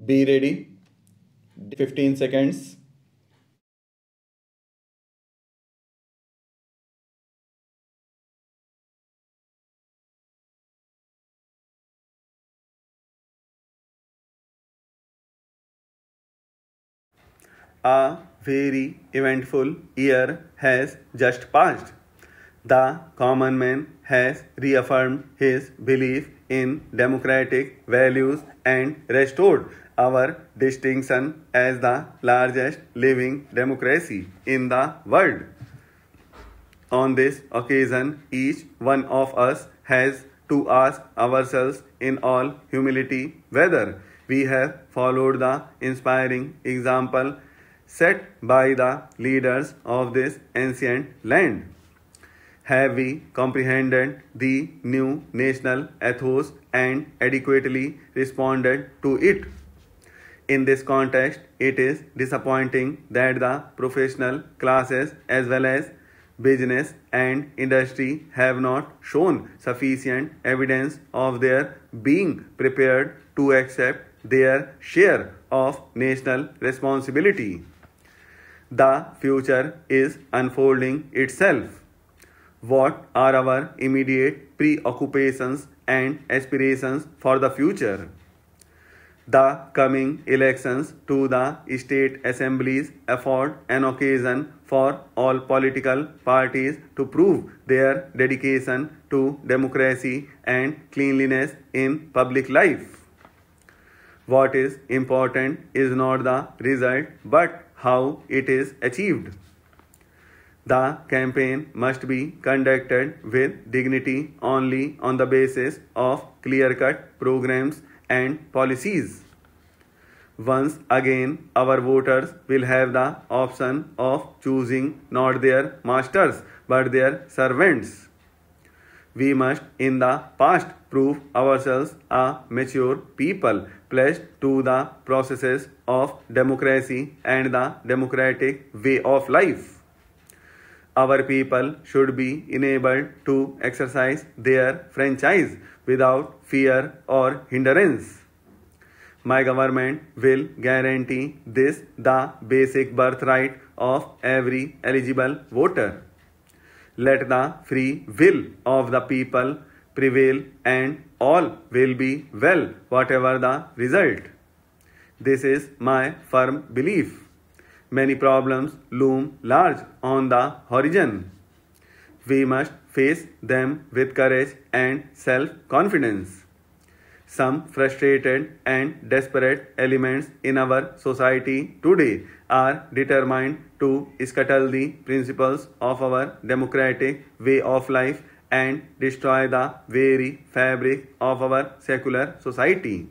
Be ready. 15 seconds. A very eventful year has just passed. The common man has reaffirmed his belief in democratic values and restored our distinction as the largest living democracy in the world. On this occasion, each one of us has to ask ourselves in all humility whether we have followed the inspiring example set by the leaders of this ancient land. Have we comprehended the new national ethos and adequately responded to it? In this context, it is disappointing that the professional classes as well as business and industry have not shown sufficient evidence of their being prepared to accept their share of national responsibility. The future is unfolding itself. What are our immediate preoccupations and aspirations for the future? The coming elections to the state assemblies afford an occasion for all political parties to prove their dedication to democracy and cleanliness in public life. What is important is not the result but how it is achieved. The campaign must be conducted with dignity only on the basis of clear-cut programs and policies. Once again, our voters will have the option of choosing not their masters but their servants. We must in the past prove ourselves a mature people pledged to the processes of democracy and the democratic way of life. Our people should be enabled to exercise their franchise without fear or hindrance. My government will guarantee this the basic birthright of every eligible voter. Let the free will of the people prevail and all will be well whatever the result. This is my firm belief. Many problems loom large on the horizon. We must face them with courage and self-confidence. Some frustrated and desperate elements in our society today are determined to scuttle the principles of our democratic way of life and destroy the very fabric of our secular society.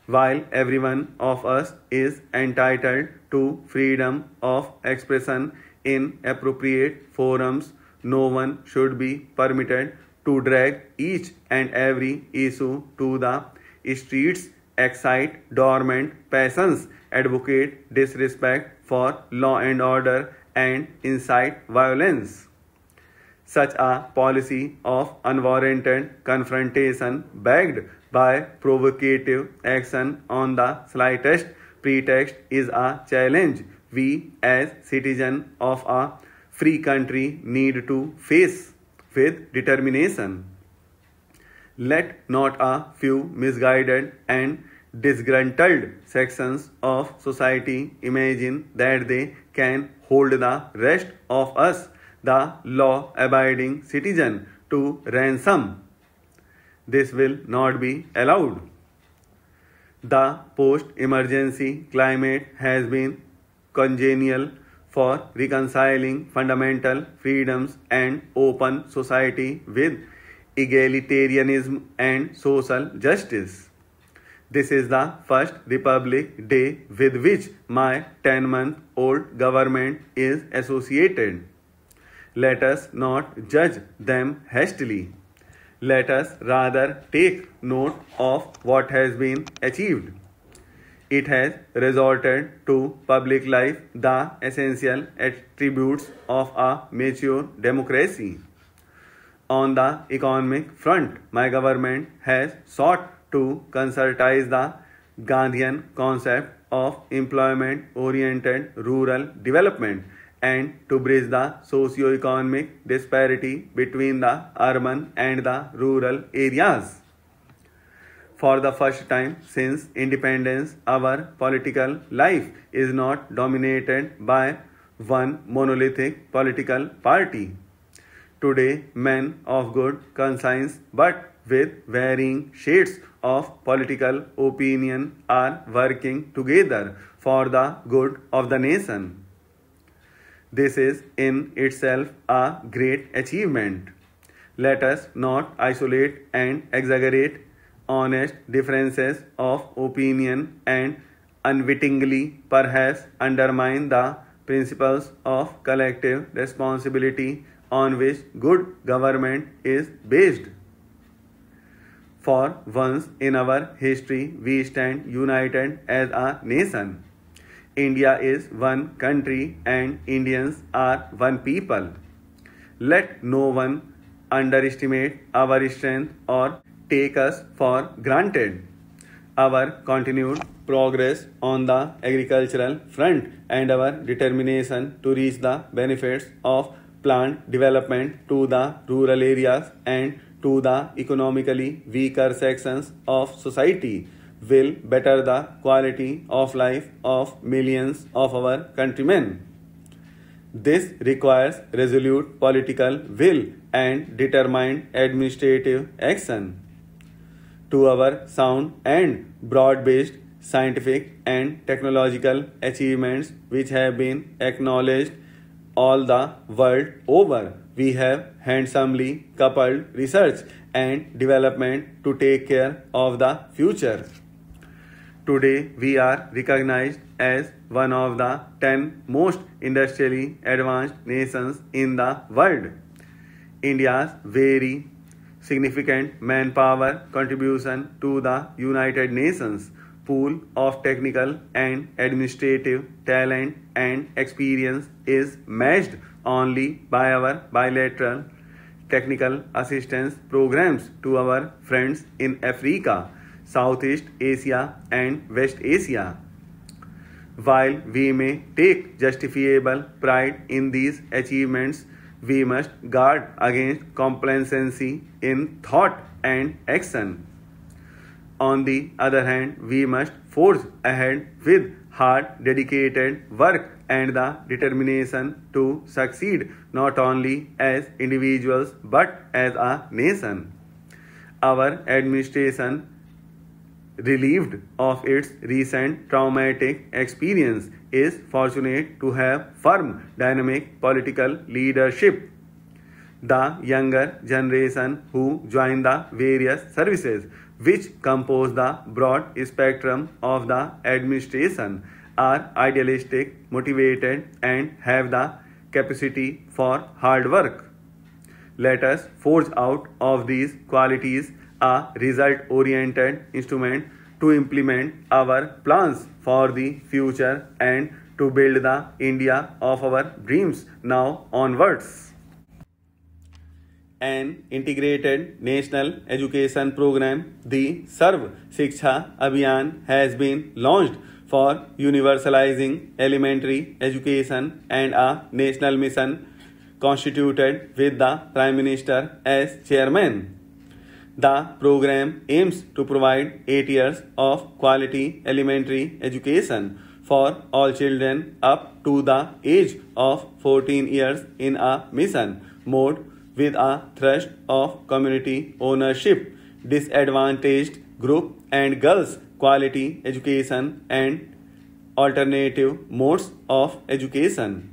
While every one of us is entitled to freedom of expression in appropriate forums, no one should be permitted to drag each and every issue to the streets, excite dormant passions, advocate disrespect for law and order, and incite violence. Such a policy of unwarranted confrontation backed by provocative action on the slightest pretext is a challenge we as citizens of a free country need to face with determination. Let not a few misguided and disgruntled sections of society imagine that they can hold the rest of us, the law abiding citizen, to ransom. This will not be allowed. The post emergency climate has been congenial for reconciling fundamental freedoms and open society with egalitarianism and social justice. This is the first Republic Day with which my 10-month-old government is associated. Let us not judge them hastily. Let us rather take note of what has been achieved. It has resorted to public life the essential attributes of a mature democracy. On the economic front, my government has sought to concertize the Gandhian concept of employment-oriented rural development and to bridge the socio-economic disparity between the urban and the rural areas. For the first time since independence, our political life is not dominated by one monolithic political party. Today, men of good conscience but with varying shades of political opinion are working together for the good of the nation. This is in itself a great achievement. Let us not isolate and exaggerate honest differences of opinion and unwittingly perhaps undermine the principles of collective responsibility on which good government is based. For once in our history, we stand united as a nation. India is one country and Indians are one people. Let no one underestimate our strength or take us for granted. Our continued progress on the agricultural front and our determination to reach the benefits of plant development to the rural areas and to the economically weaker sections of society will better the quality of life of millions of our countrymen. This requires resolute political will and determined administrative action. To our sound and broad-based scientific and technological achievements which have been acknowledged all the world over, we have handsomely coupled research and development to take care of the future. Today, we are recognized as one of the 10 most industrially advanced nations in the world. India's very significant manpower contribution to the United Nations pool of technical and administrative talent and experience is matched only by our bilateral technical assistance programs to our friends in Africa, Southeast Asia and West Asia. While we may take justifiable pride in these achievements, we must guard against complacency in thought and action. On the other hand, we must forge ahead with hard, dedicated work and the determination to succeed not only as individuals but as a nation. Our administration, relieved of its recent traumatic experience, is fortunate to have firm, dynamic political leadership. The younger generation who join the various services which compose the broad spectrum of the administration are idealistic, motivated, and have the capacity for hard work. Let us forge out of these qualities a result-oriented instrument to implement our plans for the future and to build the India of our dreams now onwards. An integrated national education program, the Sarv Shiksha Abhiyan, has been launched for universalizing elementary education and a national mission constituted with the Prime Minister as chairman. The program aims to provide 8 years of quality elementary education for all children up to the age of 14 years in a mission mode with a thrust of community ownership, disadvantaged group and girls quality education and alternative modes of education.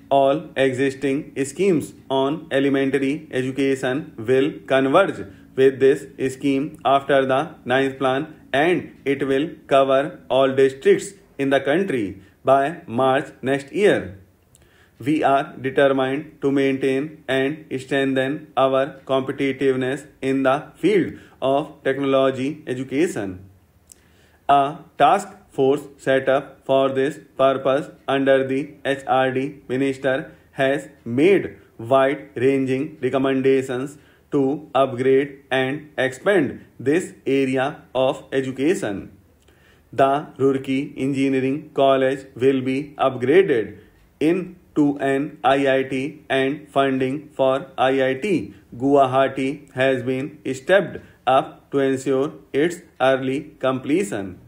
All existing schemes on elementary education will converge with this scheme after the 9th plan and it will cover all districts in the country by March next year. We are determined to maintain and strengthen our competitiveness in the field of technology education. A task force set up for this purpose under the HRD Minister has made wide-ranging recommendations to upgrade and expand this area of education. The Roorkee Engineering College will be upgraded into an IIT and funding for IIT Guwahati has been stepped up to ensure its early completion.